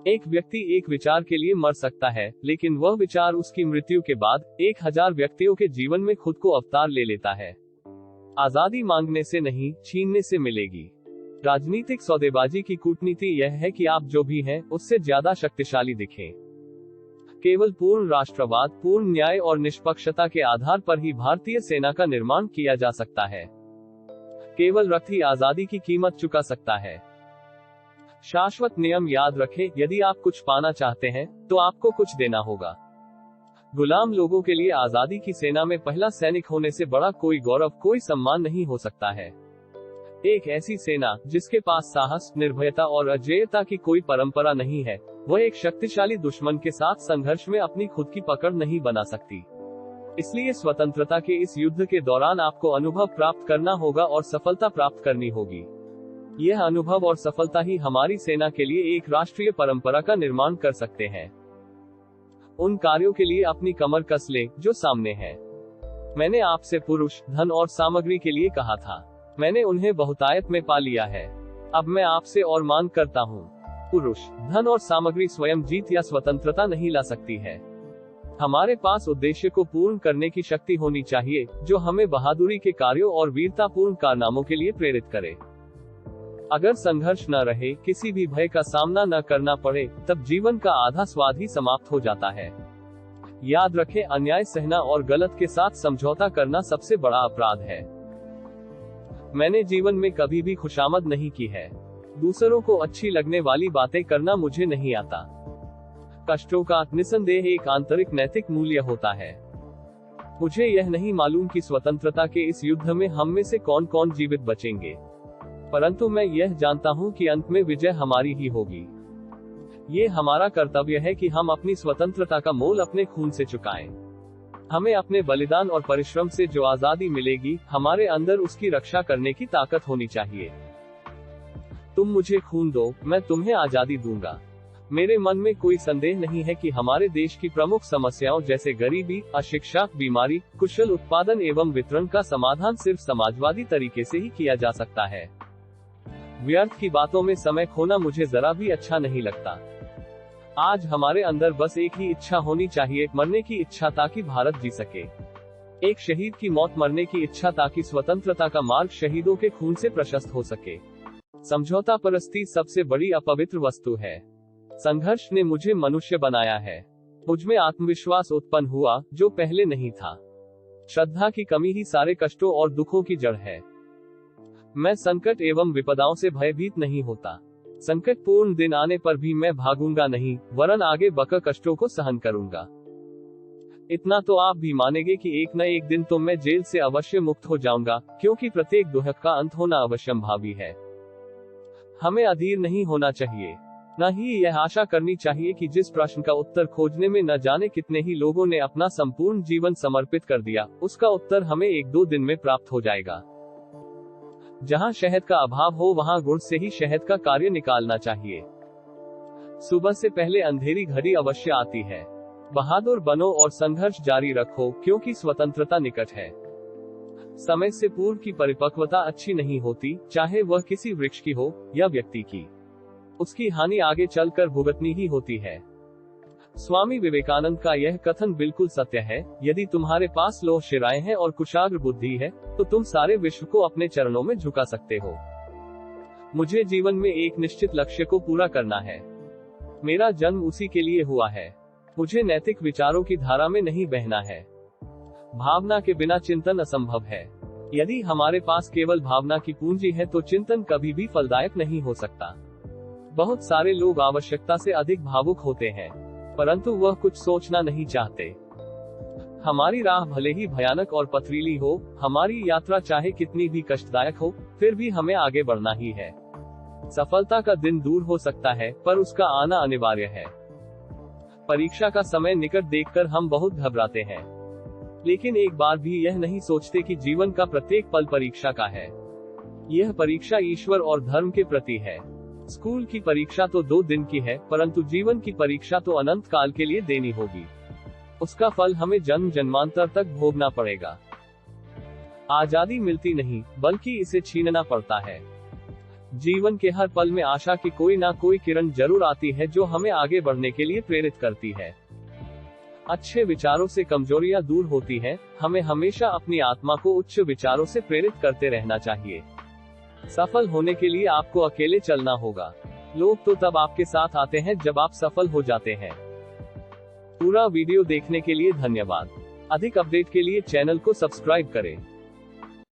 एक व्यक्ति एक विचार के लिए मर सकता है, लेकिन वह विचार उसकी मृत्यु के बाद 1000 व्यक्तियों के जीवन में खुद को अवतार ले लेता है। आजादी मांगने से नहीं, छीनने से मिलेगी। राजनीतिक सौदेबाजी की कूटनीति यह है कि आप जो भी हैं, उससे ज्यादा शक्तिशाली दिखें। केवल पूर्ण राष्ट्रवाद, पूर्ण न्याय और निष्पक्षता के आधार पर ही भारतीय सेना का निर्माण किया जा सकता है। केवल रक्त ही आजादी की कीमत चुका सकता है। शाश्वत नियम याद रखें, यदि आप कुछ पाना चाहते हैं, तो आपको कुछ देना होगा। गुलाम लोगों के लिए आजादी की सेना में पहला सैनिक होने से बड़ा कोई गौरव, कोई सम्मान नहीं हो सकता है। एक ऐसी सेना जिसके पास साहस, निर्भयता और अजेयता की कोई परंपरा नहीं है, वह एक शक्तिशाली दुश्मन के साथ संघर्ष में अपनी खुद की पकड़ नहीं बना सकती। इसलिए स्वतंत्रता के इस युद्ध के दौरान आपको अनुभव प्राप्त करना होगा और सफलता प्राप्त करनी होगी। यह अनुभव और सफलता ही हमारी सेना के लिए एक राष्ट्रीय परंपरा का निर्माण कर सकते हैं। उन कार्यों के लिए अपनी कमर कस लें जो सामने हैं। मैंने आपसे पुरुष, धन और सामग्री के लिए कहा था। मैंने उन्हें बहुतायत में पा लिया है। अब मैं आपसे और मांग करता हूँ। पुरुष, धन और सामग्री स्वयं जीत या स्वतंत्रता नहीं ला सकती है। हमारे पास उद्देश्य को पूर्ण करने की शक्ति होनी चाहिए, जो हमें बहादुरी के कार्यों और वीरतापूर्ण कारनामों के लिए प्रेरित करे। अगर संघर्ष न रहे, किसी भी भय का सामना न करना पड़े, तब जीवन का आधा स्वाद ही समाप्त हो जाता है। याद रखें, अन्याय सहना और गलत के साथ समझौता करना सबसे बड़ा अपराध है। मैंने जीवन में कभी भी खुशामद नहीं की है। दूसरों को अच्छी लगने वाली बातें करना मुझे नहीं आता। कष्टों का निसंदेह एक आंतरिक नैतिक मूल्य होता है। मुझे यह नहीं मालूम कि स्वतंत्रता के इस युद्ध में हम में से कौन कौन जीवित बचेंगे, परंतु मैं यह जानता हूं कि अंत में विजय हमारी ही होगी। ये हमारा कर्तव्य है कि हम अपनी स्वतंत्रता का मोल अपने खून से चुकाएं। हमें अपने बलिदान और परिश्रम से जो आजादी मिलेगी, हमारे अंदर उसकी रक्षा करने की ताकत होनी चाहिए। तुम मुझे खून दो, मैं तुम्हें आजादी दूंगा। मेरे मन में कोई संदेह नहीं है कि हमारे देश की प्रमुख समस्याओं जैसे गरीबी, अशिक्षा, बीमारी, कुशल उत्पादन एवं वितरण का समाधान सिर्फ समाजवादी तरीके से ही किया जा सकता है। व्यर्थ की बातों में समय खोना मुझे जरा भी अच्छा नहीं लगता। आज हमारे अंदर बस एक ही इच्छा होनी चाहिए, मरने की इच्छा ताकि भारत जी सके। एक शहीद की मौत मरने की इच्छा ताकि स्वतंत्रता का मार्ग शहीदों के खून से प्रशस्त हो सके। समझौता परस्ती सबसे बड़ी अपवित्र वस्तु है। संघर्ष ने मुझे मनुष्य बनाया है। मुझमें आत्मविश्वास उत्पन्न हुआ जो पहले नहीं था। श्रद्धा की कमी ही सारे कष्टों और दुखों की जड़ है। मैं संकट एवं विपदाओं से भयभीत नहीं होता। संकट पूर्ण दिन आने पर भी मैं भागूंगा नहीं, वरन आगे बढ़कर कष्टों को सहन करूंगा। इतना तो आप भी मानेंगे कि एक न एक दिन तो मैं जेल से अवश्य मुक्त हो जाऊंगा, क्योंकि प्रत्येक दुख का अंत होना अवश्यंभावी है। हमें अधीर नहीं होना चाहिए, न ही यह आशा करनी चाहिए कि जिस प्रश्न का उत्तर खोजने में न जाने कितने ही लोगों ने अपना संपूर्ण जीवन समर्पित कर दिया, उसका उत्तर हमें 1-2 दिन में प्राप्त हो जाएगा। जहां शहद का अभाव हो, वहां गुड़ से ही शहद का कार्य निकालना चाहिए। सुबह से पहले अंधेरी घड़ी अवश्य आती है। बहादुर बनो और संघर्ष जारी रखो, क्योंकि स्वतंत्रता निकट है। समय से पूर्व की परिपक्वता अच्छी नहीं होती, चाहे वह किसी वृक्ष की हो या व्यक्ति की। उसकी हानि आगे चलकर भुगतनी ही होती है। स्वामी विवेकानंद का यह कथन बिल्कुल सत्य है, यदि तुम्हारे पास लोह शिराएं हैं और कुशाग्र बुद्धि है, तो तुम सारे विश्व को अपने चरणों में झुका सकते हो। मुझे जीवन में एक निश्चित लक्ष्य को पूरा करना है। मेरा जन्म उसी के लिए हुआ है। मुझे नैतिक विचारों की धारा में नहीं बहना है। भावना के बिना चिंतन असंभव है। यदि हमारे पास केवल भावना की पूंजी है तो चिंतन कभी भी फलदायक नहीं हो सकता। बहुत सारे लोग आवश्यकता से अधिक भावुक होते हैं, परंतु वह कुछ सोचना नहीं चाहते। हमारी राह भले ही भयानक और पथरीली हो, हमारी यात्रा चाहे कितनी भी कष्टदायक हो, फिर भी हमें आगे बढ़ना ही है। सफलता का दिन दूर हो सकता है, पर उसका आना अनिवार्य है। परीक्षा का समय निकट देखकर हम बहुत घबराते हैं, लेकिन एक बार भी यह नहीं सोचते कि जीवन का प्रत्येक पल परीक्षा का है। यह परीक्षा ईश्वर और धर्म के प्रति है। स्कूल की परीक्षा तो 2 दिन की है, परंतु जीवन की परीक्षा तो अनंत काल के लिए देनी होगी। उसका फल हमें जन्म जन्मांतर तक भोगना पड़ेगा। आजादी मिलती नहीं, बल्कि इसे छीनना पड़ता है। जीवन के हर पल में आशा की कोई ना कोई किरण जरूर आती है जो हमें आगे बढ़ने के लिए प्रेरित करती है। अच्छे विचारों से कमजोरियां दूर होती हैं, हमें हमेशा अपनी आत्मा को उच्च विचारों से प्रेरित करते रहना चाहिए। सफल होने के लिए आपको अकेले चलना होगा। लोग तो तब आपके साथ आते हैं जब आप सफल हो जाते हैं। पूरा वीडियो देखने के लिए धन्यवाद। अधिक अपडेट के लिए चैनल को सब्सक्राइब करें।